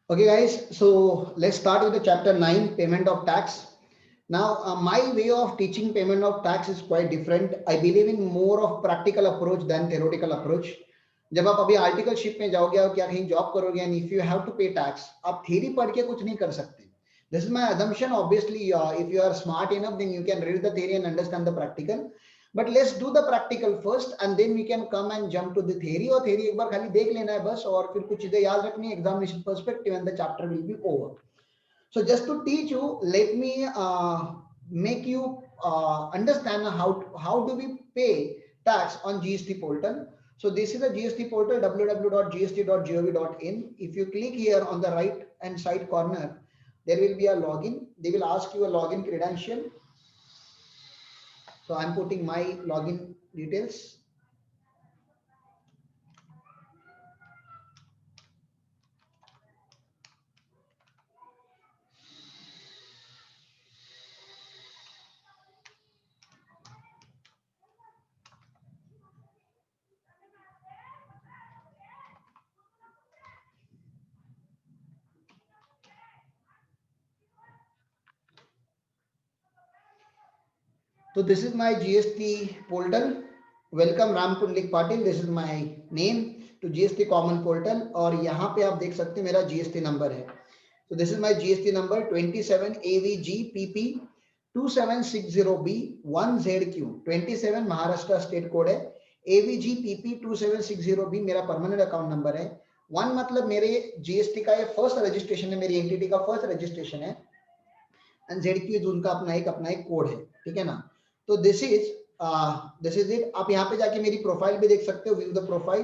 Okay, guys, so let's start with the chapter 9, payment of tax. Now, my way of teaching payment of tax is quite different. I believe in more of practical approach than theoretical approach. जब आप अभी articleship में जाओगे और क्या कहीं job करोगे and if you have to pay tax, आप थ्योरी पढ़ के कुछ नहीं कर सकते. This is my assumption. Obviously, if you are smart enough, then you can read the theory and understand the practical. But let's do the practical first and then we can come and jump to the theory. और theory एक बार खाली देख लेना है बस, और फिर कुछ चीजें याद रखनी है examination perspective and the chapter will be over. So just to teach you, let me make you understand how do we pay tax on GST portal. So this is the GST portal, www.gst.gov.in. If you click here on the right hand side corner, there will be a login. They will ask you a login credential. So I'm putting my login details. So this is my GST portal. Welcome Ram Pundlik Patil. This is my name to GST common portal. और यहाँ पे आप देख सकते हैं मेरा GST number है. So this is my GST number 27 AVGPP 2760B 1ZQ. 27 Maharashtra state code है. AVGPP 2760B मेरा परमानेंट अकाउंट नंबर है. 1 मतलब मेरे GST का ये फर्स्ट रजिस्ट्रेशन है, मेरी एंटिटी का फर्स्ट रजिस्ट्रेशन है. एंड ZQ उनका अपना एक कोड है, ठीक है ना. तो दिस इज इट. आप यहाँ पे जाके मेरी प्रोफाइल भी देख सकते हो, व्यू द प्रोफाइल.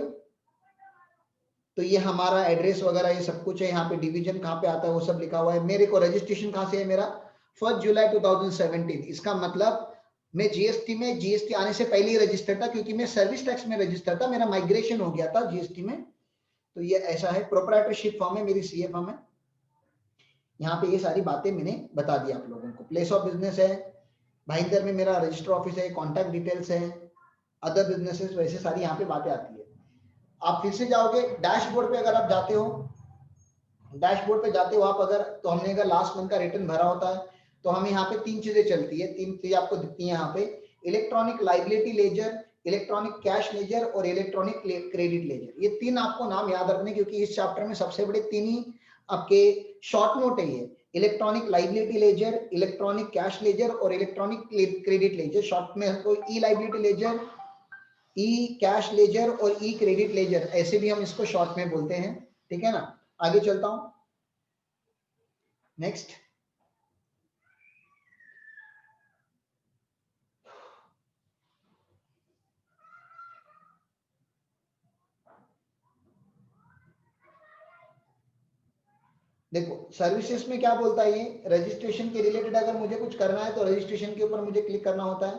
तो ये हमारा एड्रेस वगैरह ये सब कुछ है. यहाँ पे डिवीजन कहाँ पे आता है वो सब लिखा हुआ है. मेरे को रजिस्ट्रेशन कहाँ से है, मेरा 1 जुलाई 2017. इसका मतलब मैं जीएसटी आने से पहले ही रजिस्टर था, क्योंकि मैं सर्विस टैक्स में रजिस्टर था. मेरा माइग्रेशन हो गया था जीएसटी में. तो ये ऐसा है. प्रोप्राइटरशिप फॉर्म है, मेरी सीए फॉर्म है. यहाँ पे ये सारी बातें मैंने बता दी आप लोगों को. प्लेस ऑफ बिजनेस है भाईंदर में, मेरा रजिस्टर ऑफिस है, कॉन्टैक्ट डिटेल्स है, अदर बिजनेसेस, वैसे सारी यहाँ पे बातें आती है. आप फिर से जाओगे डैशबोर्ड पे, अगर आप जाते हो डैशबोर्ड पे जाते हो आप अगर, तो हमने अगर लास्ट मंथ का रिटर्न भरा होता है तो हमें यहाँ पे 3 चीजें चलती है. 3 चीजें आपको दिखती है यहाँ पे. Electronic liability ledger, electronic cash ledger और इलेक्ट्रॉनिक क्रेडिट लेजर. ये 3 आपको नाम याद रखने, क्योंकि इस चैप्टर में सबसे बड़े 3 ही आपके शॉर्ट नोट है. ये electronic liability ledger, electronic cash ledger और इलेक्ट्रॉनिक क्रेडिट लेजर. शॉर्ट में तो E liability ledger, E cash ledger और ई क्रेडिट लेजर, ऐसे भी हम इसको शॉर्ट में बोलते हैं, ठीक है ना. आगे चलता हूं. नेक्स्ट. देखो सर्विसेज में क्या बोलता है ये, रजिस्ट्रेशन के रिलेटेड अगर मुझे कुछ करना है तो रजिस्ट्रेशन के ऊपर मुझे क्लिक करना होता है.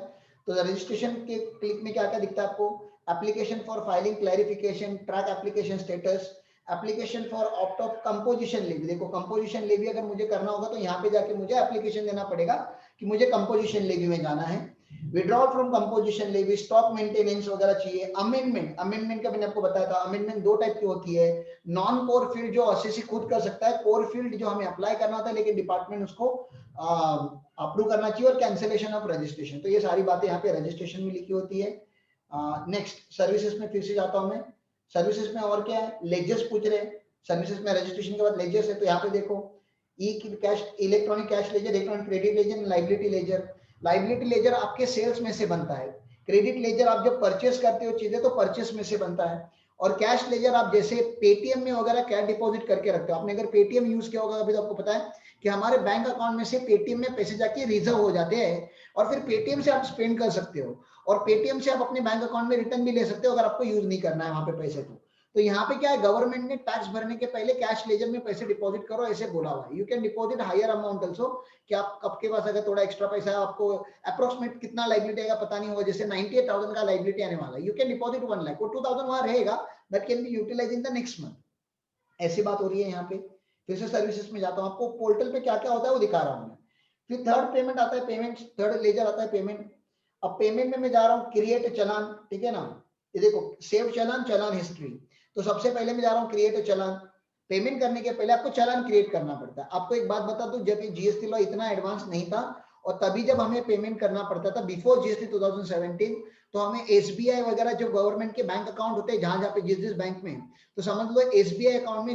तो रजिस्ट्रेशन के क्लिक में क्या क्या दिखता है आपको, application for filing clarification, track application status, application for opt off composition levy. देखो कंपोजिशन लेवी अगर मुझे करना होगा तो यहाँ पे जाके मुझे एप्लीकेशन देना पड़ेगा कि मुझे कंपोजिशन लेवी में जाना है. Withdrawal from composition levy, stock maintenance वगैरह चाहिए. अमेंडमेंट का मैंने आपको बताया था. अमेंडमेंट 2 टाइप की होती है. नॉन कोर फील्ड जो असेसी खुद कर सकता है, कोर फील्ड जो हमें अप्लाई करना होता है लेकिन डिपार्टमेंट उसको अप्रूव करना चाहिए, और कैंसिलेशन ऑफ रजिस्ट्रेशन. तो ये सारी बातें यहाँ पे रजिस्ट्रेशन में लिखी होती है. नेक्स्ट सर्विसेज में फिर से जाता हूं मैं. सर्विसेज में और क्या है, लेजर्स पूछ रहे हैं. सर्विसेज में रजिस्ट्रेशन के बाद लेजर्स है. तो यहाँ पे देखो E cash, electronic cash ledger, electronic credit ledger, liability ledger. Liability ledger आपके सेल्स में से बनता है. क्रेडिट लेजर आप जब परचेस करते हो चीजें तो परचेस में से बनता है. और कैश लेजर आप जैसे पेटीएम में वगैरह कैश डिपॉजिट करके रखते हो. आपने अगर पेटीएम यूज किया होगा अभी तो आपको पता है कि हमारे बैंक अकाउंट में से पेटीएम में पैसे जाके रिजर्व हो जाते हैं, और फिर पेटीएम से आप स्पेंड कर सकते हो, और पेटीएम से आप अपने बैंक अकाउंट में रिटर्न भी ले सकते हो अगर आपको यूज नहीं करना है वहां पे पैसे. तो यहाँ पे क्या है, गवर्नमेंट ने टैक्स भरने के पहले कैश लेजर में पैसे डिपॉजिट करो ऐसे बोला हुआ है. You can deposit higher amount also, कि आप आपके पास अगर थोड़ा एक्स्ट्रा पैसा है, आपको अप्रोक्सीमेट कितना लाइबिलिटी आएगा पता नहीं होगा, जैसे 98,000 का लाइबिलिटी आने वाला है, यू कैन डिपॉजिट 1 लाख, वो 2,000 वहां रहेगा, that can be utilise in the next month. ऐसी बात हो रही है यहाँ पे. फिर से सर्विसेज में जाता हूँ, आपको पोर्टल पे क्या क्या होता है वो दिखा रहा हूँ मैं. फिर थर्ड पेमेंट आता है, पेमेंट. थर्ड लेजर आता है पेमेंट. अब पेमेंट में मैं जा रहा हूँ क्रिएट चलान, ठीक है ना. ये देखो सेव चलान, चलान हिस्ट्री. तो सबसे पहले मैं जा रहा हूँ क्रिएट चलान. पेमेंट करने के पहले आपको चालान क्रिएट करना पड़ता है। आपको एक बात बता दूं, जब जीएसटी लॉ इतना एडवांस नहीं था और तभी जब हमें पेमेंट करना पड़ता था बिफोर जीएसटी 2017, तो हमें एसबीआई वगैरह जो गवर्नमेंट के बैंक अकाउंट होते हैं जहां जहां पे जिस बैंक में, तो समझ लो एसबीआई अकाउंट में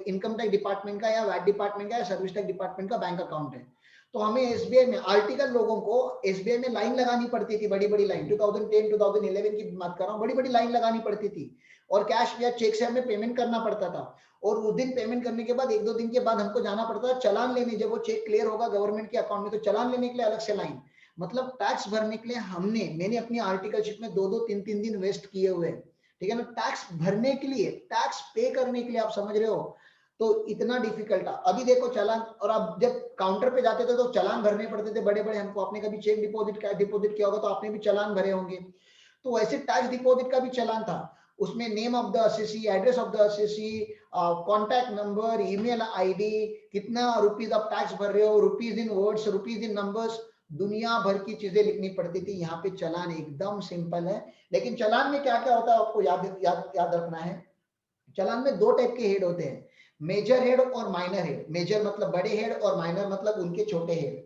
इनकम टैक्स डिपार्टमेंट का या वैट डिपार्टमेंट का या सर्विस टैक्स डिपार्टमेंट का बैंक अकाउंट है। तो हमें एसबीआई में आर्टिकल लोगों को एसबीआई में लाइन लगानी पड़ती थी, बड़ी बड़ी लाइन, 2010 2011 की बात कर रहा हूँ, बड़ी बड़ी लाइन लगानी पड़ती थी और कैश या चेक से हमें पेमेंट करना पड़ता था। और उस दिन पेमेंट करने के बाद 1-2 दिन के बाद हमको जाना पड़ता था चालान लेने, जब वो चेक क्लियर होगा गवर्नमेंट के अकाउंट में तो चालान लेने के लिए अलग से लाइन। मतलब टैक्स भरने के लिए मैंने अपनी आर्टिकलशिप में 2-2 3-3 दिन वेस्ट किए हुए, ठीक है ना, टैक्स भरने के लिए, टैक्स पे करने के लिए, आप समझ रहे हो, तो इतना डिफिकल्ट था। अभी देखो चालान, और आप जब काउंटर पे जाते थे तो चालान भरने पड़ते थे बड़े बड़े हमको। आपने कभी चेक डिपॉजिट किया होगा तो आपने भी चालान भरे होंगे। तो वैसे टैक्स डिपॉजिट का भी चालान था, उसमें name of the assessee, address of the assessee, contact number, email ID, कितना रुपीज आप टैक्स भर रहे हो, rupees in words, rupees in numbers, दुनिया भर की चीजें लिखनी पड़ती थी। यहाँ पे चालान एकदम सिंपल है। लेकिन चालान में क्या क्या होता है आपको याद रखना है। चालान में 2 टाइप के हेड होते हैं, मेजर हेड और माइनर हेड। मेजर मतलब बड़े हेड और माइनर मतलब उनके छोटे हेड।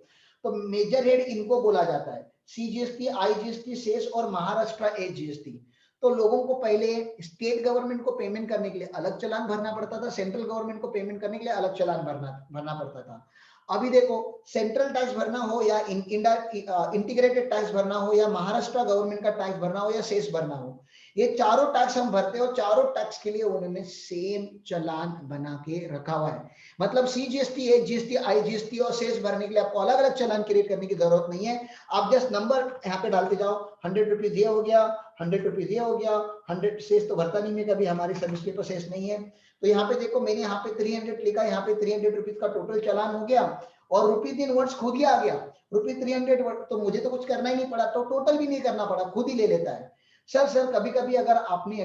तो मेजर हेड इनको बोला जाता है सीजीएसटी, आईजीएसटी, सेस और महाराष्ट्र एजीएसटी। तो लोगों को पहले स्टेट गवर्नमेंट को पेमेंट करने के लिए अलग चालान भरना पड़ता था, सेंट्रल गवर्नमेंट को पेमेंट करने के लिए अलग चालान भरना पड़ता था। अभी देखो सेंट्रल टैक्स भरना हो या इंटीग्रेटेड टैक्स भरना हो या महाराष्ट्र गवर्नमेंट का टैक्स भरना हो या सेस भरना हो, ये चारों टैक्स हम भरते हैं और चारों टैक्स के लिए उन्होंने सेम चालान बना के रखा हुआ है। मतलब सीजीएसटी, एजीएसटी, आईजीएसटी और सेस भरने के लिए आपको अलग अलग चालान क्रिएट करने की जरूरत नहीं है। आप जस्ट नंबर यहाँ पे डालते जाओ, 100 रुपीज ये हो गया, 100 रुपीज ये हो गया, 100 सेस तो भरता नहीं है कभी, हमारी सर्विस पेपर सेस नहीं है। तो यहाँ पे देखो मैंने यहाँ पे 300 लिखा, यहाँ पे 300 रुपीज का टोटल चालान हो गया और रुपीज इन वर्ड्स खुद ही आ गया, रुपीज 300 वर्ड। तो मुझे तो कुछ करना ही नहीं पड़ा, तो टोटल भी नहीं करना पड़ा, खुद ही ले लेता है। सर कभी कभी अगर आपने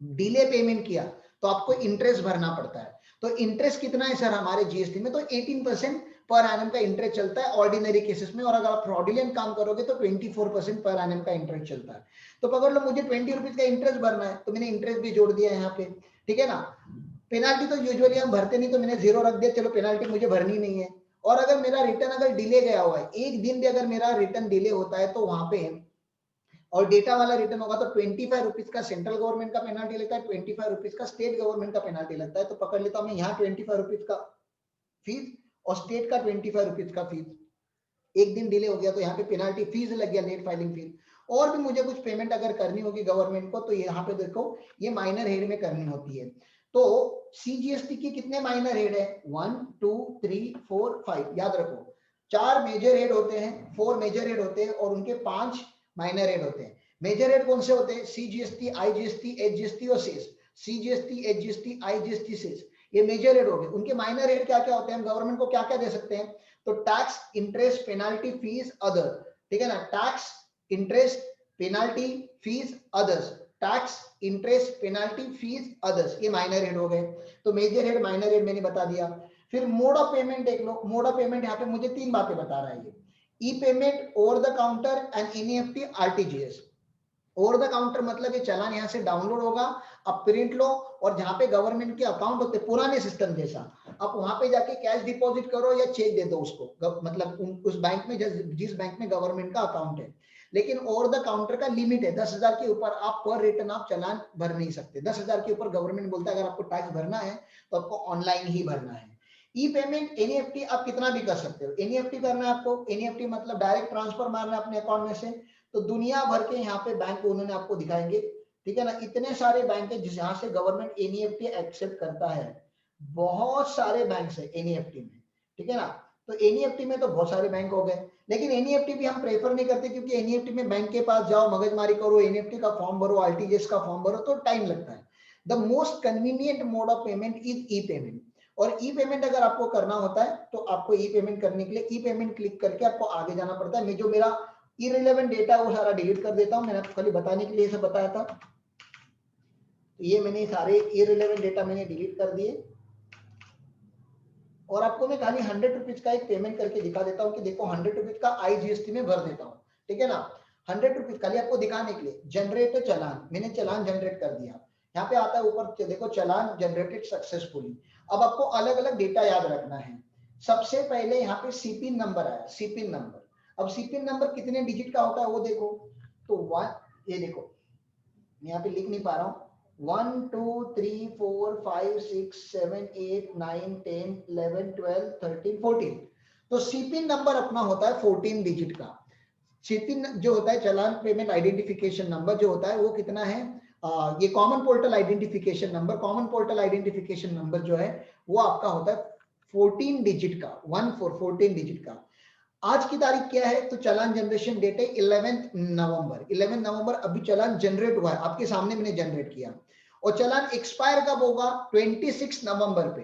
डिले पेमेंट किया तो आपको इंटरेस्ट भरना पड़ता है। तो इंटरेस्ट कितना है सर हमारे जीएसटी में, तो 18% पर एनम का इंटरेस्ट चलता है ऑर्डिनरी केसेस में, और अगर आप फ्रॉडुलेंट काम करोगे तो 24% पर एनम का इंटरेस्ट चलता है। तो पकड़ लो मुझे 20 रुपीज का इंटरेस्ट भरना है, तो मैंने इंटरेस्ट भी जोड़ दिया यहाँ पे, ठीक है ना। पेनाल्टी तो यूजुअली हम भरते नहीं, तो मैंने 0 रख दिया, चलो पेनाल्टी मुझे भरनी नहीं है। और अगर मेरा रिटर्न अगर डिले गया हुआ है, एक दिन भी अगर मेरा रिटर्न डिले होता है तो वहां पे, और डेटा वाला रिटर्न होगा तो 25 रुपीज का सेंट्रल गवर्नमेंट का पेनाल्टी लगता है, 25 रुपीज का स्टेट गवर्नमेंट का पेनाल्टी लगता है। तो पकड़ लेता हूं मैं यहाँ 25 रुपीज का फीस और स्टेट का 25 रुपीज का फीस। एक दिन डिले हो गया तो यहाँ पे पेनाल्टी फीस लग गया, लेट फाइलिंग फीस। और भी मुझे कुछ पेमेंट अगर करनी होगी गवर्नमेंट को, तो यहाँ पे देखो ये माइनर हेड में करनी होती है। तो सीजीएसटी की कितने माइनर हेड है, 1 2 3 4 5, याद रखो। 4 मेजर हेड होते हैं, 4 मेजर हेड होते हैं और उनके 5 माइनर हेड होते हैं। मेजर हेड कौन से होते हैं, सीजीएसटी, आईजीएसटी, एचजीएसटी और cess. CGST, HGST, IGST, cess, ये मेजर हेड हो गए। उनके माइनर हेड क्या क्या होते हैं, हम गवर्नमेंट को क्या क्या दे सकते हैं, तो tax, interest, penalty, fees, other, ठीक है ना। Tax, interest, penalty, fees, others, tax, interest, penalty, fees, others, ये माइनर हेड हो गए। तो मेजर हेड, माइनर हेड मैंने बता दिया। फिर मोड ऑफ पेमेंट देख लो। मोड ऑफ पेमेंट यहाँ पे मुझे 3 बातें बता रहा है ये, E payment, over the counter and NEFT, RTGS. Over the counter मतलब ये चालान यहाँ से डाउनलोड होगा, आप प्रिंट लो और जहां पे गवर्नमेंट के अकाउंट होते पुराने सिस्टम जैसा, आप वहां पे जाके कैश डिपॉजिट करो या चेक दे दो उसको, मतलब उस बैंक में जिस बैंक में गवर्नमेंट का अकाउंट है। लेकिन ओवर द काउंटर का लिमिट है 10,000 के ऊपर आप पर रिटर्न आप चालान भर नहीं सकते। 10,000 के ऊपर गवर्नमेंट बोलता है अगर आपको टैक्स भरना है तो आपको ऑनलाइन ही भरना है। ई पेमेंट, एनईएफटी आप कितना भी कर सकते हो। एनईएफटी करना है आपको, एनईएफटी मतलब डायरेक्ट ट्रांसफर मारना है अपने अकाउंट में से। तो दुनिया भर के यहाँ पे बैंक उन्होंने आपको दिखाएंगे, ठीक है ना। इतने सारे बैंक है जहां से गवर्नमेंट एनईएफटी एक्सेप्ट करता है, बहुत सारे बैंक है एनईएफटी में, ठीक है ना। तो एनईएफटी में तो बहुत सारे बैंक हो गए, लेकिन एनईएफटी भी हम प्रेफर नहीं करते क्योंकि एनईएफटी में बैंक के पास जाओ, मगजमारी करो, एनईएफटी का फॉर्म भरो, आरटीजीएस का फॉर्म भरो, तो टाइम लगता है। The most convenient mode of payment is E payment. और ई पेमेंट अगर आपको करना होता है तो आपको ई पेमेंट करने के लिए ई पेमेंट क्लिक करके आपको आगे जाना पड़ता है। मैं जो मेरा इररिलेवेंट डेटा वो सारा डिलीट कर देता हूं, मैंने आपको खाली बताने के लिए इसे बताया था। तो ये मैंने सारे इररिलेवेंट डेटा मैंने डिलीट कर दिए और आपको मैं खाली 100 रुपीज का एक पेमेंट करके दिखा देता हूं कि देखो 100 रुपीज का आईजीएसटी में भर देता हूं, ठीक है ना। 100 रुपीज खाली आपको दिखाने के लिए। जनरेट चालान, मैंने चालान जनरेट कर दिया। यहाँ पे आता है ऊपर देखो चालान जनरेटेड सक्सेसफुली। अब आपको अलग अलग डेटा याद रखना है। सबसे पहले यहाँ पे सीपिन नंबर आया, सीपिन नंबर। अब सीपिन नंबर कितने डिजिट का होता है वो देखो, तो वन, ये देखो यहाँ पे लिख नहीं पा रहा हूँ, 1 2 3 4 5 6 7 8 9 10 11 12 13 14। तो सीपिन नंबर अपना होता है 14 डिजिट का। सीपिन जो होता है चालान पेमेंट आइडेंटिफिकेशन नंबर जो होता है वो कितना है, ये common portal identification number, common portal identification number जो है वो आपका होता है 14 डिजिट का, 14 डिजिट का। आज की तारीख क्या है, तो चालान जनरेशन डेट है 11 नवंबर। 11 नवंबर अभी चालान जनरेट हुआ है, आपके सामने मैंने जनरेट किया। और चालान एक्सपायर कब होगा, 26 नवंबर पे।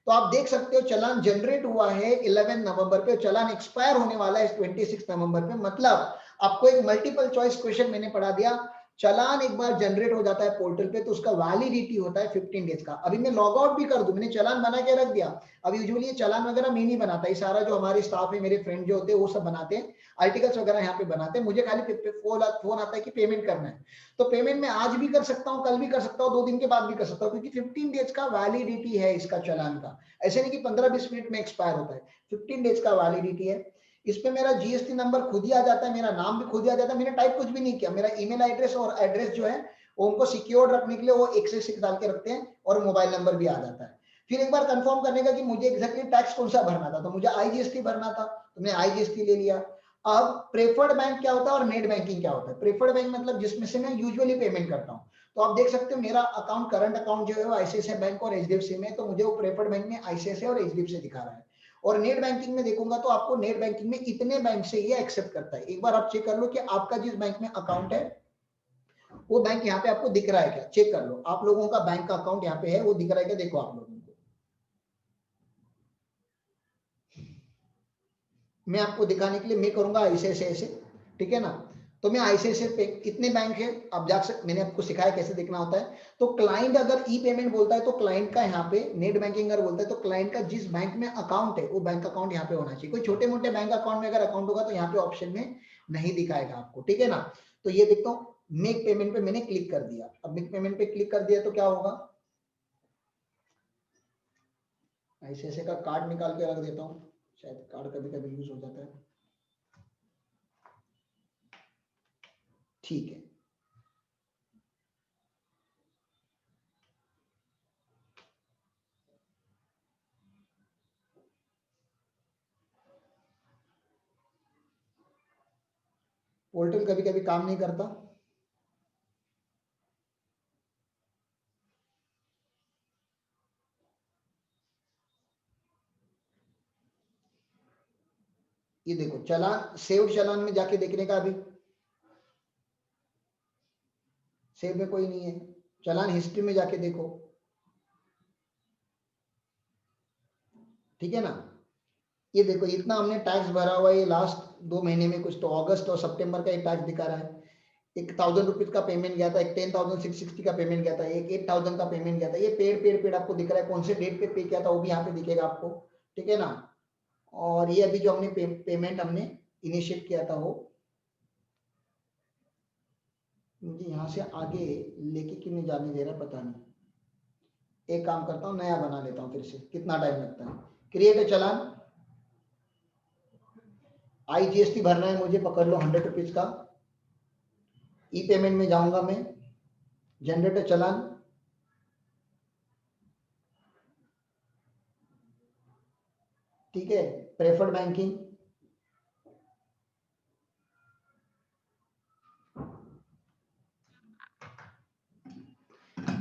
तो आप देख सकते हो चालान जनरेट हुआ है 11 नवंबर पे, चालान एक्सपायर होने वाला है 26 नवंबर पे। मतलब आपको एक मल्टीपल चॉइस क्वेश्चन मैंने पढ़ा दिया, चालान एक बार जनरेट हो जाता है पोर्टल पे तो उसका वैलिडिटी होता है 15 डेज का। अभी मैं लॉग आउट भी कर दूं, मैंने चालान बना के रख दिया। अब यूजुअली ये चालान वगैरह मैं नहीं बनाता, ये सारा जो हमारे स्टाफ है, मेरे फ्रेंड जो होते हैं वो सब बनाते हैं, आर्टिकल्स वगैरह यहाँ पे बनाते हैं। मुझे खाली फोन आता है कि पेमेंट करना है, तो पेमेंट मैं आज भी कर सकता हूँ, कल भी कर सकता हूँ, 2 दिन के बाद भी कर सकता हूँ, क्योंकि 15 डेज का वैलिडिटी है इसका चालान का। ऐसे नहीं कि 15-20 मिनट में एक्सपायर होता है, 15 डेज का वैलिडिटी है। इस पे मेरा जीएसटी नंबर खुद ही आ जाता है, मेरा नाम भी खुद ही आ जाता है, मैंने टाइप कुछ भी नहीं किया। मेरा ईमेल एड्रेस और एड्रेस जो है वो उनको सिक्योर रखने के लिए वो एक से एक डाल के रखते हैं, और मोबाइल नंबर भी आ जाता है। फिर एक बार कंफर्म करने का कि मुझे एग्जैक्टली टैक्स कौन सा भरना था, तो मुझे आईजीएसटी भरना था, तो मैंने आईजीएसटी ले लिया। अब प्रेफर्ड बैंक क्या होता है और नेट बैंकिंग क्या होता है। प्रेफर्ड बैंक मतलब जिसमें से मैं यूजुअली पेमेंट करता हूँ। तो आप देख सकते हो मेरा अकाउंट, करंट अकाउंट जो है वो आईसीआईसीआई बैंक और एचडीएफसी में, तो मुझे वो प्रेफर्ड बैंक में आईसीआईसीआई और एचडीएफसी दिखा रहा है। और नेट बैंकिंग में देखूंगा तो आपको नेट बैंकिंग में इतने बैंक से ये एक्सेप्ट करता है। एक बार आप चेक कर लो कि आपका जिस बैंक में अकाउंट है वो बैंक यहाँ पे आपको दिख रहा है क्या, चेक कर लो। आप लोगों का बैंक का अकाउंट यहाँ पे है, वो दिख रहा है क्या, देखो आप लोगों को। मैं आपको दिखाने के लिए मैं करूंगा आईसीआईसीआई से, ठीक है ना। तो मैं आईसीआईसीआई पे कितने बैंक है आप जा सकते, मैंने आपको सिखाया कैसे देखना होता है। तो क्लाइंट अगर ई पेमेंट बोलता है तो क्लाइंट का यहाँ पे, नेट बैंकिंग अगर बोलता है तो क्लाइंट का जिस बैंक में अकाउंट है वो बैंक अकाउंट यहाँ पे होना चाहिए। कोई छोटे मोटे बैंक अकाउंट में अगर अकाउंट होगा तो यहाँ पे ऑप्शन में नहीं दिखाएगा आपको, ठीक है ना। तो ये देखता हूँ, मेक पेमेंट पे मैंने क्लिक कर दिया। अब मेक पेमेंट पे क्लिक कर दिया तो क्या होगा, आईसीआईसीआई का कार्ड निकाल के रख देता हूँ, शायद कार्ड कभी कभी यूज हो जाता है, ठीक है। पोर्टल कभी कभी काम नहीं करता, ये देखो चालान, सेव्ड चालान में जाके देखने का, अभी सेव में कोई नहीं है। चालान हिस्ट्री में जाके देखो, ठीक है ना। ये देखो इतना हमने टैक्स भरा हुआ है ये लास्ट 2 महीने में, कुछ तो अगस्त और सितंबर का एक टैक्स दिखा रहा है। एक 1000 रुपीज का पेमेंट गया था, एक 10,660 का पेमेंट गया था, एक 8,000 का पेमेंट गया था। ये पेड पेड पेड आपको दिख रहा है, कौन से डेट पे पे किया था वो भी यहाँ पे दिखेगा आपको, ठीक है ना। और ये अभी जो हमने पेमेंट हमने इनिशिएट किया था वो, मुझे यहाँ से आगे लेके क्यों नहीं जाने दे रहा पता नहीं। एक काम करता हूँ, नया बना लेता हूँ फिर से, कितना टाइम लगता है। क्रिएट अ चालान, आईजीएसटी भरना है मुझे, पकड़ लो 100 रुपीज का। ई पेमेंट में जाऊंगा मैं, जनरेट अ चालान, ठीक है। प्रेफर्ड बैंकिंग,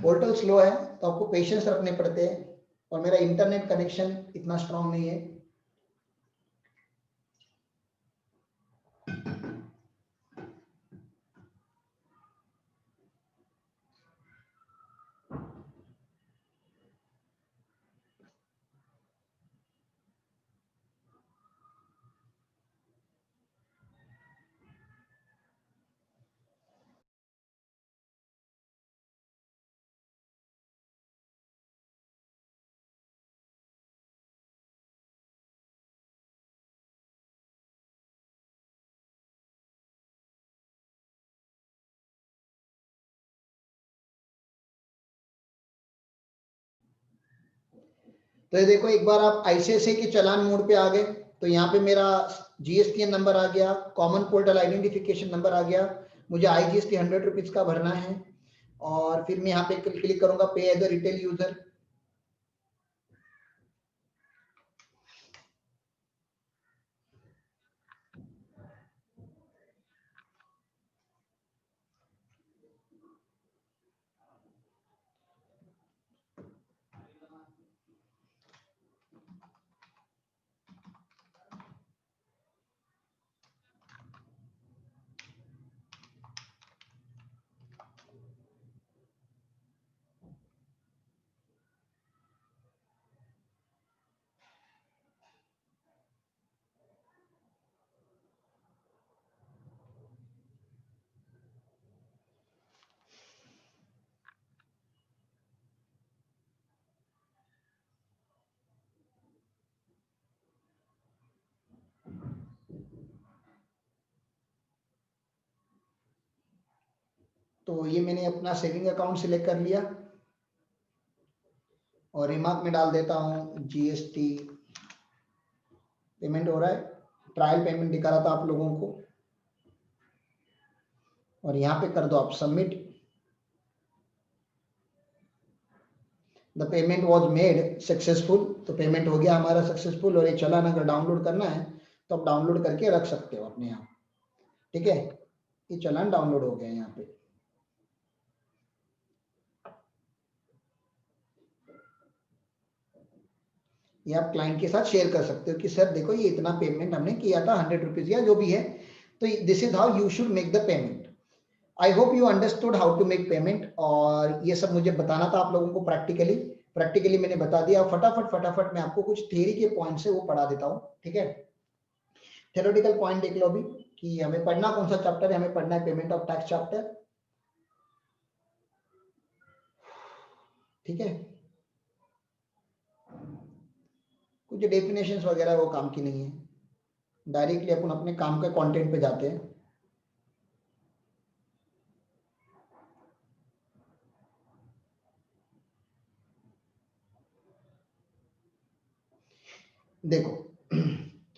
पोर्टल स्लो है तो आपको पेशेंस रखने पड़ते हैं, और मेरा इंटरनेट कनेक्शन इतना स्ट्रांग नहीं है। तो ये देखो, एक बार आप आईसीआईसीआई के चालान मोड पे आ गए तो यहाँ पे मेरा जीएसटी नंबर आ गया, कॉमन पोर्टल आइडेंटिफिकेशन नंबर आ गया, मुझे IGST 100 रुपीज का भरना है और फिर मैं यहाँ पे क्लिक करूंगा पे एज अ रिटेल यूजर। तो ये मैंने अपना सेविंग अकाउंट सिलेक्ट कर लिया और रिमार्क में डाल देता हूँ जीएसटी पेमेंट हो रहा है, ट्रायल पेमेंट दिखा रहा था आप लोगों को, और यहाँ पे कर दो आप submit. The payment was made successful, तो पेमेंट हो गया हमारा सक्सेसफुल। और ये चालान अगर डाउनलोड करना है तो आप डाउनलोड करके रख सकते हो अपने यहाँ, ठीक है। ये चालान डाउनलोड हो गया यहाँ पे। ये आप क्लाइंट के साथ शेयर कर सकते हो कि सर देखो ये इतना पेमेंट हमने किया था 100 रुपीज या जो भी है, तो this is how you should make the payment. I hope you understood how to make payment. और ये सब मुझे बताना था आप लोगों को प्रैक्टिकली मैंने बता दिया। फटाफट मैं आपको कुछ थियरी के पॉइंट से वो पढ़ा देता हूँ, ठीक है। थ्योरेटिकल पॉइंट देख लो अभी कि हमें पढ़ना कौन सा चैप्टर है, हमें पढ़ना है पेमेंट ऑफ टैक्स चैप्टर, ठीक है। कुछ डेफिनेशंस वगैरह वो काम की नहीं है, डायरेक्टली अपन अपने काम के कंटेंट पे जाते हैं। देखो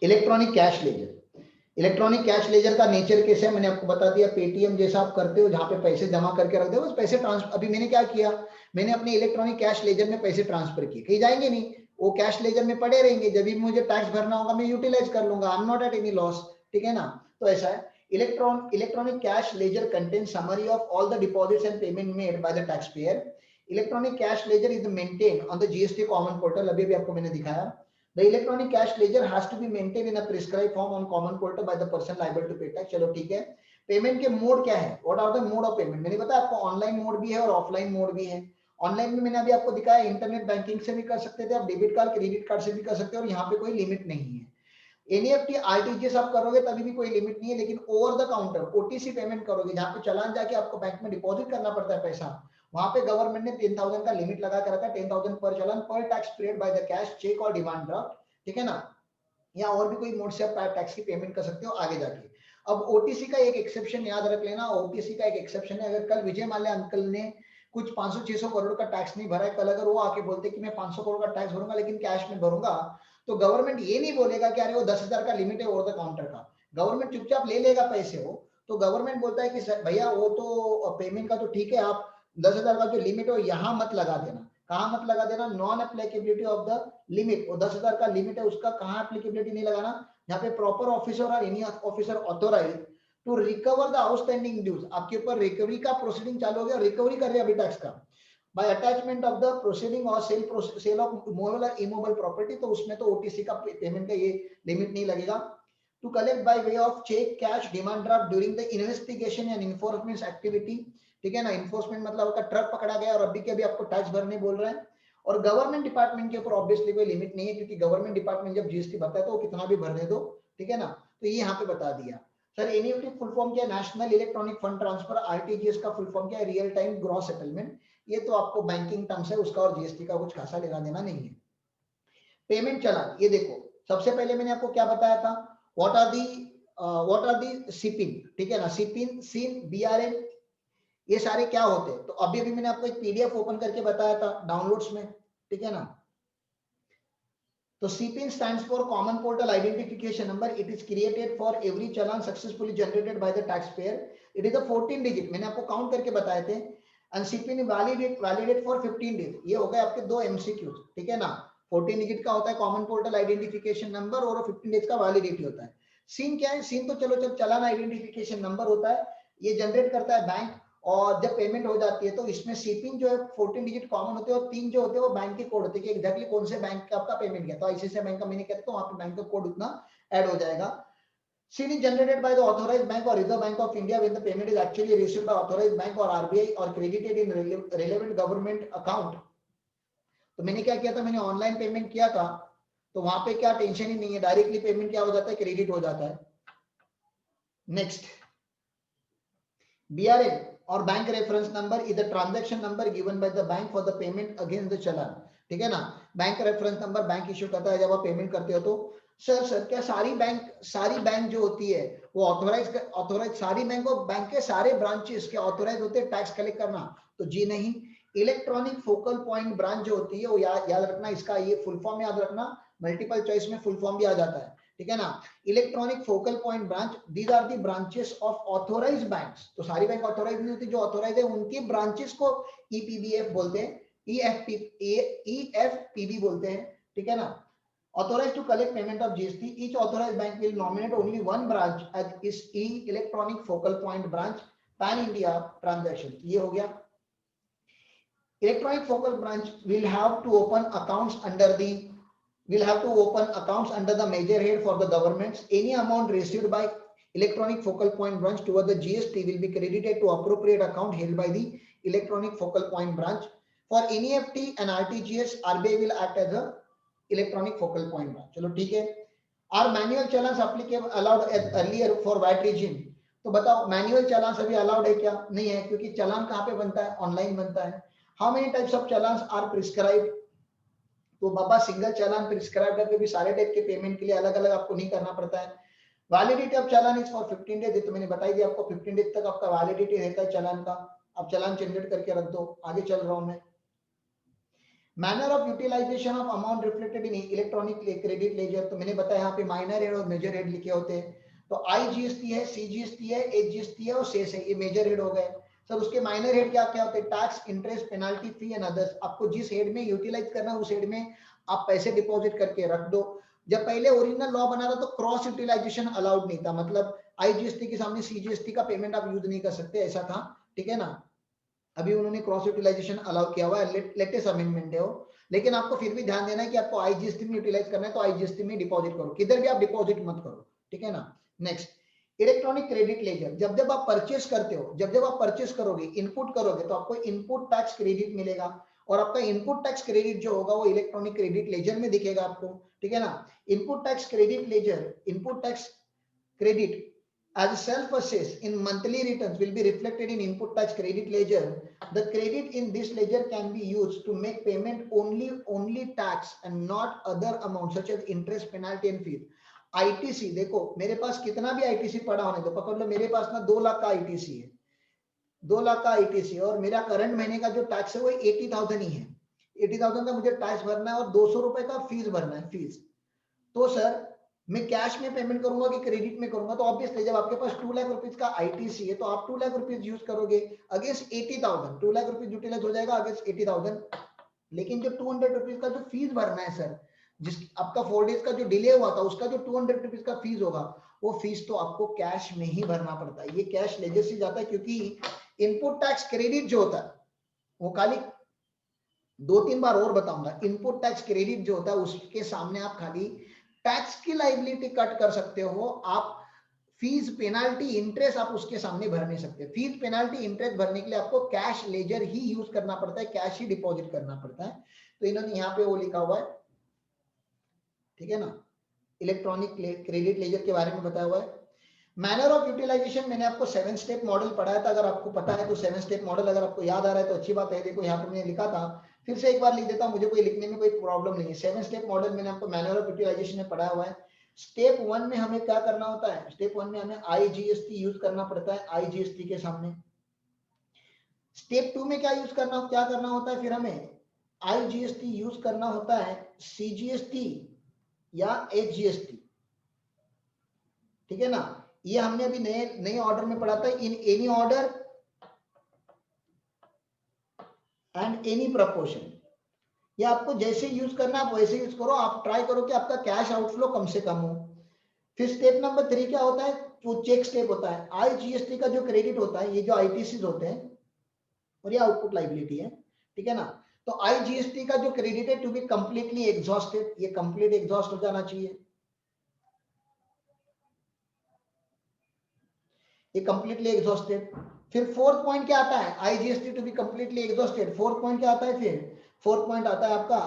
electronic cash ledger, electronic cash laser का नेचर कैसे है मैंने आपको बता दिया। पेटीएम जैसा आप करते हो जहां पे पैसे जमा करके रख दो, बस पैसे ट्रांसफर। अभी मैंने क्या किया, मैंने अपने इलेक्ट्रॉनिक कैश लेजर में पैसे ट्रांसफर किए, कहीं जाएंगे नहीं, वो कैश लेजर में पड़े रहेंगे, जब भी मुझे टैक्स भरना होगा मैं यूटिलाइज कर लूंगा, I am not at any loss, ठीक है ना। तो ऐसा है, electronic cash laser contains summary of all the deposits and payment made by the tax payer. Electronic cash laser is maintain on the GST common portal, अभी आपको मैंने दिखाया। The electronic cash ledger has to be maintained in a prescribed form on common portal by the person liable to pay tax। चलो ठीक है। Payment के mode क्या है, what are the mode of payment, मैंने बताया आपको ऑनलाइन मोड भी है और ऑफलाइन मोड भी है। ऑनलाइन में मैंने अभी आपको दिखाया इंटरनेट बैंकिंग से भी कर सकते थे आप, डेबिट कार्ड क्रेडिट कार्ड से भी कर सकते हो, और यहाँ पे कोई लिमिट नहीं है। एनईएफटी आरटीजीएस आप करोगे तभी भी कोई लिमिट नहीं है, लेकिन over the counter OTC payment करोगे जहां पे चालान जाके आपको बैंक में डिपॉजिट करना पड़ता है पैसा, वहां पे गवर्नमेंट ने 10,000 का लिमिट लगा कर रखा है, 10,000 पर चालान पर tax period by the cash cheque और डिमांड ड्राफ्ट, ठीक है ना। या और भी कोई मोड से आप टैक्स की पेमेंट कर सकते हो आगे जाके। अब ओटीसी का एक एक्सेप्शन याद रख लेना, ओटीसी का एक एक्सेप्शन है, अगर कल विजय माल्या अंकल ने कुछ 500-600 करोड़ का टैक्स नहीं भरा है, कल अगर वो आके बोलते कि मैं 500 करोड़ का टैक्स भरूंगा लेकिन कैश में भरूंगा, तो गवर्नमेंट ये नहीं बोलेगा कि अरे वो 10,000 का लिमिट है ओवर द काउंटर का, गवर्नमेंट चुपचाप ले लेगा पैसे वो। तो गवर्नमेंट बोलता है कि भैया वो तो पेमेंट का तो ठीक है, आप 10,000 का जो लिमिट है वो यहाँ मत लगा देना। कहाँ मत लगा देना, non applicability of the limit, वो 10,000 का लिमिट है उसका कहाँ एप्लीकेबिलिटी नहीं लगाना, यहाँ पे प्रॉपर ऑफिसर और any officer authorise to recover the outstanding dues, आपके ऊपर रिकवरी का प्रोसीडिंग चालू हो गया, रिकवरी कर रहे हैं अभी टैक्स का, by attachment of the proceeding और सेल ऑफ मूवेबल और इमूवेबल प्रॉपर्टी, तो उसमें तो ओटीसी का पेमेंट का ये लिमिट नहीं लगेगा। To collect by way of cheque cash demand draft during the investigation and enforcement activity, ठीक है ना। इन्फोर्समेंट मतलब आपका ट्रक पकड़ा गया और अभी के अभी आपको टैक्स भरने बोल रहे हैं। और गवर्नमेंट डिपार्टमेंट के ऊपर ऑब्वियसली कोई लिमिट नहीं है, क्योंकि गवर्नमेंट डिपार्टमेंट जब जीएसटी भरता है तो वो कितना भी भरने दो, ठीक है ना। तो ये यहाँ पे बता दिया। सर एनईएफटी फुल फॉर्म क्या है, national electronic fund transfer, RTGS का फुल फॉर्म क्या है, रियल टाइम ग्रॉस सेटलमेंट, ये तो आपको बैंकिंग टर्म्स है उसका, और जीएसटी का कुछ खासा लेना देना नहीं है। पेमेंट चालान, ये देखो सबसे पहले मैंने आपको क्या बताया था, व्हाट आर दी सीपिन, ठीक है ना, सीपिन सीन बीआरएन, ये सारे क्या होते हैं। तो अभी अभी मैंने आपको एक पीडीएफ ओपन करके बताया था डाउनलोड्स में, ठीक है ना। तो CPIN stands for Common Portal Identification Number. It is created for every challan successfully generated by the taxpayer. It is a 14 digit. मैंने आपको काउंट करके बताए थे. And CPIN validate for 15 days. ये हो गए आपके दो MCQs, ठीक है ना. 14 digit का होता है Common Portal Identification Number और 15 days का validity होता है. सीन क्या है? सीन तो चलो जब चालान आइडेंटिफिकेशन नंबर होता है, ये जनरेट करता है बैंक, और जब पेमेंट हो जाती है तो इसमें सीपिन जो है 14 डिजिट कॉमन होते हैं और 3 जो होते हैं वो बैंक के कोड होते हैं कि एग्जैक्टली कौन से बैंक का आपका पेमेंट गया. तो आईसीआईसीआई बैंक का मैंने कहता हूं, वहां पे बैंक का कोड उतना ऐड हो जाएगा. CIN is generated by the authorised bank or Reserve Bank of India when the payment is actually received by authorised bank or RBI और credited in relevant government account. तो मैंने क्या किया था, मैंने ऑनलाइन पेमेंट किया था, तो वहां पे क्या टेंशन ही नहीं है, डायरेक्टली पेमेंट क्या हो जाता है, क्रेडिट हो जाता है. Next, BRN or bank reference number is the transaction number given by the bank for the payment against the challan. ठीक है ना. Bank reference number bank issue करता है जब आप पेमेंट करते हो. तो सर क्या सारी बैंक जो होती है वो ऑथोराइज सारी बैंक और बैंक के सारे ब्रांचेस के ऑथोराइज होते हैं टैक्स कलेक्ट करना? तो जी नहीं. इलेक्ट्रॉनिक फोकल पॉइंट ब्रांच जो होती है वो याद रखना, इसका ये फुल फॉर्म याद रखना, मल्टीपल चॉइस में फुल फॉर्म भी आ जाता है. ठीक है ना. Electronic focal point branch, these are the branches of authorised banks. तो सारी बैंक ऑथोराइज नहीं होती, जो ऑथोराइज है उनकी ब्रांचेस को ईपीबीएफ बोलते हैं, ईएफपीबी बोलते हैं. ठीक है ना. Authorized to collect payment of GST, each authorized bank will nominate only one branch as its electronic focal point branch pan India transaction. ये हो गया. Electronic focal branch will have to open accounts under the major head for the governments. Any amount received by electronic focal point branch toward the GST will be credited to appropriate account held by the electronic focal point branch. For NEFT and RTGS, RBI will act as a electronic focal point branch. चलो ठीक है. Are manual challans applicable allowed earlier for VAT regime? तो बताओ manual चालान अभी allowed है क्या? नहीं है, क्योंकि चालान कहाँ पे बनता है? ऑनलाइन बनता है. How many types of challans are prescribed? तो बाबा सिंगल चालान प्रिस्क्राइब्ड है, क्योंकि सारे टाइप के पेमेंट के लिए अलग अलग आपको नहीं करना पड़ता है. Validity of challan is for 15 days. तो मैंने बताई दिया आपको 15 डेज तक आपका वैलिडिटी रहता है चालान का. आप चालान जनरेट करके रख दो. आगे चल रहा हूं मैं. Manner of utilisation of amount reflected in electronic credit ledger. तो मैंने बताया यहाँ पे माइनर हेड और मेजर हेड लिखे होते हैं. तो आईजीएसटी है, सीजीएसटी है, एचजीएसटी है और सेस है. ये मेजर हेड हो गए. सर उसके माइनर हेड क्या क्या होते हैं? Tax, interest, penalty, fee and others. आपको जिस हेड में यूटिलाइज करना है उस हेड में आप पैसे डिपॉजिट करके रख दो. जब पहले ओरिजिनल लॉ बना था तो क्रॉस यूटिलाइजेशन अलाउड नहीं था, मतलब आईजीएसटी के सामने सीजीएसटी का पेमेंट आप यूज नहीं कर सकते, ऐसा था. ठीक है ना. अभी उन्होंने क्रॉस यूटिलाइजेशन अलाउ किया हुआ है, लेटेस्ट अमेंडमेंट है वो. लेकिन आपको फिर भी ध्यान देना है कि आपको आईजीएसटी में यूटिलाइज करना है तो आईजीएसटी में डिपॉजिट करो, किधर भी आप डिपॉजिट मत करो. ठीक है ना. Next, electronic credit laser. जब आप परचेस करते हो, जब आप परचेस करोगे, इनपुट करोगे, तो आपको इनपुट टैक्स क्रेडिट मिलेगा और आपका इनपुट टैक्स क्रेडिट जो होगा वो इलेक्ट्रॉनिक क्रेडिट लेजर में दिखेगा आपको. ठीक है ना. Input tax credit ledger, input tax credit as self-assess in monthly returns will be reflected in input tax credit ledger. The credit in this ledger can be used to make payment only tax and not other amounts such as interest, penalty and fees. ITC देखो, मेरे पास कितना भी ITC पड़ा होने दो, पकड़ लो मेरे पास ना 2 लाख का ITC है, 2 लाख का ITC, और मेरा करंट महीने का जो टैक्स है वो 80,000 ही है. 80,000 का मुझे टैक्स भरना है और 200 रुपए का फीस भरना है, फीस. तो सर मैं कैश में पेमेंट करूंगा कि क्रेडिट में करूंगा? तो ऑब्वियसली जब आपके पास 2 लाख रुपीज का आईटीसी है तो आप 2 लाख रुपीज यूज करोगे अगेंस्ट 80,000. 2 लाख रुपीज यूटिलाइज हो जाएगा अगेंस्ट 80,000. लेकिन जो 200 रुपीज का जो फीस भरना है सर, जिस आपका 4 डेज का जो डिले हुआ था उसका जो 200 रुपीज का फीस होगा, वो फीस तो आपको कैश में ही भरना पड़ता है. ये कैश लेजर से जाता है, क्योंकि इनपुट टैक्स क्रेडिट जो होता है वो खाली 2-3 बार और बताऊंगा. इनपुट टैक्स क्रेडिट जो होता है उसके सामने आप खाली टैक्स की लायबिलिटी कट कर सकते हो. आप फीस, पेनाल्टी, इंटरेस्ट आप उसके सामने भर नहीं सकते. फीस, पेनाल्टी, इंटरेस्ट भरने के लिए आपको कैश लेजर ही यूज करना पड़ता है, कैश ही डिपॉजिट करना पड़ता है. तो इन्होंने यहाँ पे वो लिखा हुआ है. ठीक है ना. इलेक्ट्रॉनिक क्रेडिट लेजर के बारे में बताया हुआ है. मैनर ऑफ यूटिलाइजेशन मैंने आपको 7 स्टेप मॉडल पढ़ाया था. अगर आपको पता है तो 7 स्टेप मॉडल अगर आपको याद आ रहा है तो अच्छी बात है. देखो यहाँ पे मैंने लिखा था, फिर से एक बार लिख देता हूं, मुझे कोई लिखने में कोई प्रॉब्लम नहीं है. 7 स्टेप मॉडल मैंने आपको मैनर ऑफ यूटिलाइजेशन में पढ़ाया हुआ है. स्टेप 1 में हमें क्या करना होता है? स्टेप 1 में हमें आईजीएसटी यूज करना पड़ता है, आईजीएसटी के सामने. स्टेप 2 में क्या करना होता है? फिर हमें आईजीएसटी यूज करना होता है सीजीएसटी या HGST, ठीक है ना। ये हमने अभी नए ऑर्डर में पढ़ा था, in any order and any proportion. ये आपको जैसे यूज करना आप वैसे यूज करो, आप ट्राई करो कि आपका कैश आउटफ्लो कम से कम हो। फिर स्टेप नंबर 3 क्या होता है, वो चेक स्टेप होता है। IGST का जो क्रेडिट होता है, ये जो ITCs होते हैं और ये आउटपुट लाइबिलिटी है, ठीक है ना। तो IGST का जो क्रेडिट है टू बी कंप्लीटली एग्जॉस्टेड, ये कंप्लीट एग्जॉस्ट हो जाना चाहिए, ये कंप्लीटली एग्जॉस्टेड। फिर फोर्थ पॉइंट क्या आता है, IGST to be completely exhausted. Fourth point क्या आता है, फिर फोर्थ पॉइंट आता है आपका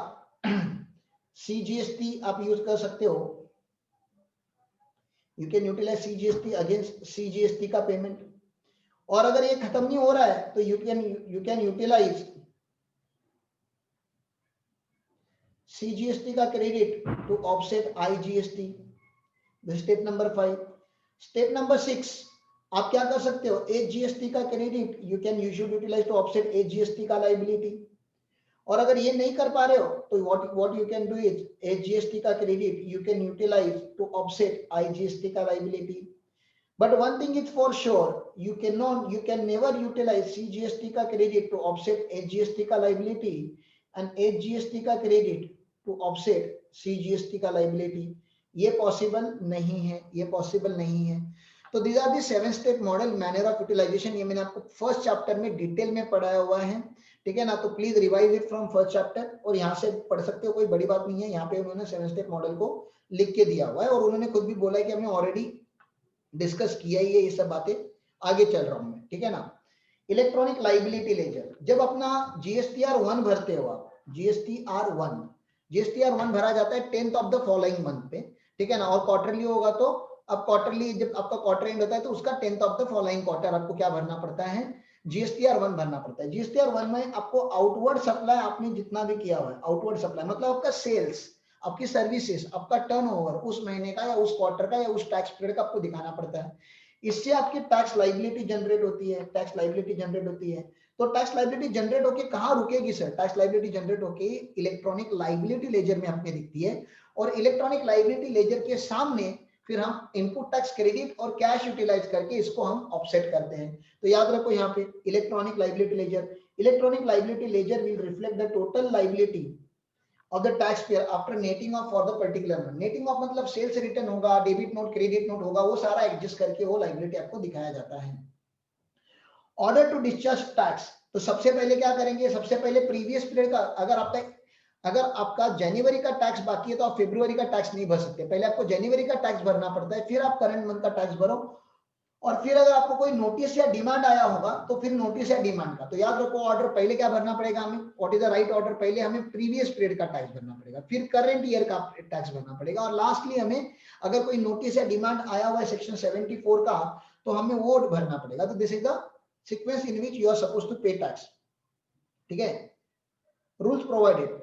CGST आप यूज कर सकते हो, you can utilise CGST against CGST का पेमेंट। और अगर ये खत्म नहीं हो रहा है तो यू कैन यूटिलाइज CGST का credit to offset IGST। Step number 5। Step number 6 आप क्या कर सकते हो, HGST का credit you can utilise to offset HGST का लाइबिलिटी। और अगर ये नहीं कर पा रहे हो तो what you can do is HGST का credit you can utilise to offset IGST का liability. But one thing is for sure, you can never utilize CGST का credit to offset HGST का liability and HGST का credit to offset CGST का liability। ये possible नहीं है, ये possible नहीं है। तो these are the 7 step model manner of utilization। ये मैंने आपको फर्स्ट चैप्टर में डिटेल में पढ़ाया हुआ है, ठीक है ना। तो please revise it from first chapter, और यहाँ से पढ़ सकते हो, कोई बड़ी बात नहीं है। यहाँ पे उन्होंने 7 स्टेप मॉडल को लिख के दिया हुआ है, और उन्होंने खुद भी बोला है कि हमने ऑलरेडी डिस्कस किया ही है ये सब बातें, आगे चल रहा हूं मैं, ठीक है ना। इलेक्ट्रॉनिक लाइबिलिटी लेजर, जब अपना GSTR1 भरते हो आप, GSTR1 भरा जाता है 10th of the following month पे, ठीक है ना। और क्वार्टरली होगा तो अब क्वार्टरली जब आपका क्वार्टर एंड होता है तो उसका 10th of the following quarter आपको क्या भरना पड़ता है, GSTR1 भरना पड़ता है। GSTR1 में आपको आउटवर्ड सप्लाई आपने जितना भी किया हुआ है, आउटवर्ड सप्लाई मतलब आपका सेल्स, आपकी सर्विसेज, आपका टर्नओवर उस महीने का या उस क्वार्टर का या उस टैक्स पीरियड का आपको दिखाना पड़ता है। इससे आपकी टैक्स लाइबिलिटी जनरेट होती है, टैक्स लाइबिलिटी जनरेट होती है। तो टैक्स लाइबिलिटी जनरेट होके कहां रुकेगी सर, टैक्स लाइबिलिटी जनरेट होके इलेक्ट्रॉनिक लाइबिलिटी लेजर में आपने दिखती है। और इलेक्ट्रॉनिक लाइबिलिटी लेजर के सामने फिर हम इनपुट टैक्स क्रेडिट और कैश यूटिलाइज करके इसको हम ऑफसेट करते हैं। तो याद रखो यहाँ पे electronic liability ledger will reflect the total liability of the taxpayer after netting off for the particular month। netting off मतलब सेल्स रिटर्न होगा, डेबिट नोट, क्रेडिट नोट होगा, वो सारा एडजस्ट करके वो लायबिलिटी आपको दिखाया जाता है। ऑर्डर टू डिस्चार्ज टैक्स, तो सबसे पहले क्या करेंगे, सबसे पहले प्रीवियस पीरियड का, अगर आपका जनवरी का टैक्स बाकी है तो आप फरवरी का टैक्स नहीं भर सकते, पहले आपको जनवरी का टैक्स भरना पड़ता है, फिर आप करंट मंथ का टैक्स भरो। और फिर अगर आपको कोई नोटिस या डिमांड आया होगा तो फिर नोटिस या डिमांड का, तो याद रखो ऑर्डर पहले क्या भरना पड़ेगा हमें, what is the right order, पहले हमें प्रीवियस पीरियड का टैक्स भरना पड़ेगा, फिर करंट ईयर का टैक्स भरना पड़ेगा, और लास्टली हमें अगर कोई नोटिस या डिमांड आया हुआ है सेक्शन 74 का तो हमें वो भरना पड़ेगा। तो this is the sequence in which you are suppose to pay tax, ठीक है। रूल्स प्रोवाइडेड,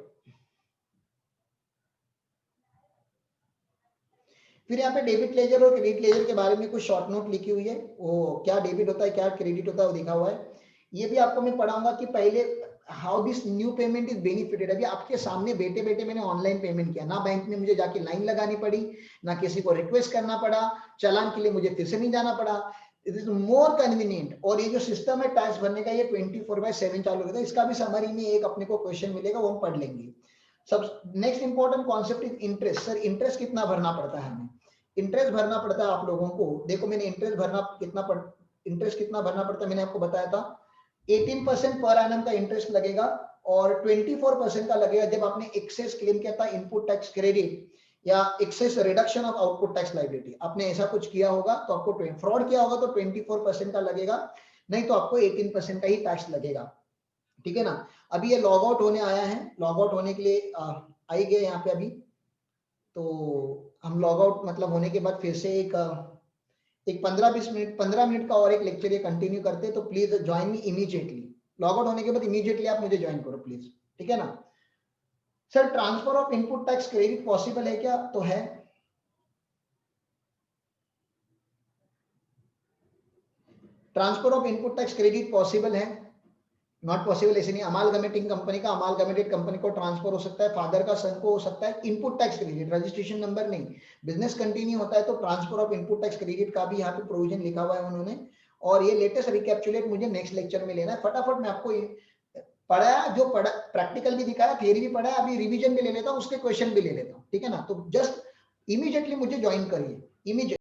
फिर यहाँ पे डेबिट लेजर और क्रेडिट लेजर के बारे में कुछ शॉर्ट नोट लिखी हुई है, वो क्या डेबिट होता है क्या क्रेडिट होता है वो लिखा हुआ है। ये भी आपको मैं पढ़ाऊंगा कि पहले how this new payment is benefited. अभी आपके सामने बैठे बैठे मैंने ऑनलाइन पेमेंट किया, ना बैंक में मुझे जाके लाइन लगानी पड़ी, ना किसी को रिक्वेस्ट करना पड़ा, चालान के लिए मुझे फिर से नहीं जाना पड़ा, इट इज मोर कन्वीनियंट। और ये जो सिस्टम है टैक्स भरने का, ये 24/7 चालू रहता है। इसका भी समरी में एक अपने को क्वेश्चन मिलेगा, वो हम पढ़ लेंगे। सब next important concept is interest. Sir interest कितना भरना पड़ता है हमें, इंटरेस्ट भरना पड़ता है आप लोगों को, देखो मैंने इंटरेस्ट कितना भरना पड़ता है मैंने आपको बताया था, 18% पर एनम का इंटरेस्ट लगेगा, और 24% का लगेगा जब आपने एक्सेस क्लेम किया था, इनपुट टैक्स क्रेडिट या excess reduction of output tax liability, आपने ऐसा कुछ किया होगा तो आपको फ्रॉड किया होगा तो 24% का लगेगा, नहीं तो आपको 18% का ही टैक्स लगेगा, ठीक है ना। अभी ये लॉग आउट होने आया है, लॉग आउट होने के लिए आई गए यहाँ पे अभी, तो हम लॉग आउट मतलब होने के बाद फिर से एक 15 मिनट का और एक लेक्चर ये कंटिन्यू करते हैं, तो please join me immediately. Log out होने के बाद इमीडिएटली आप मुझे ज्वाइन करो प्लीज, ठीक है ना। Sir transfer of input tax credit possible है क्या, तो है। Transfer of input tax credit possible है, नॉट पॉसिबल ऐसे नहीं, अमालगमेटिंग कंपनी का अमालगमेटेड कंपनी को ट्रांसफर हो सकता है, फादर का सन को हो सकता है, input tax credit, registration number नहीं, बिजनेस कंटिन्यू होता है तो transfer of input tax credit का भी यहाँ पे प्रोविजन लिखा हुआ है उन्होंने। और ये लेटेस्ट रिकैप्चुलेट मुझे नेक्स्ट लेक्चर में लेना है, फटाफट मैं आपको पढ़ाया, जो पढ़ा प्रैक्टिकल भी दिखाया, थियरी भी पढ़ाया, अभी रिवीजन भी ले लेता हूँ, उसके क्वेश्चन भी ले लेता हूँ, ठीक है ना। तो जस्ट इमीडिएटली मुझे ज्वाइन करिए, इमीडिएट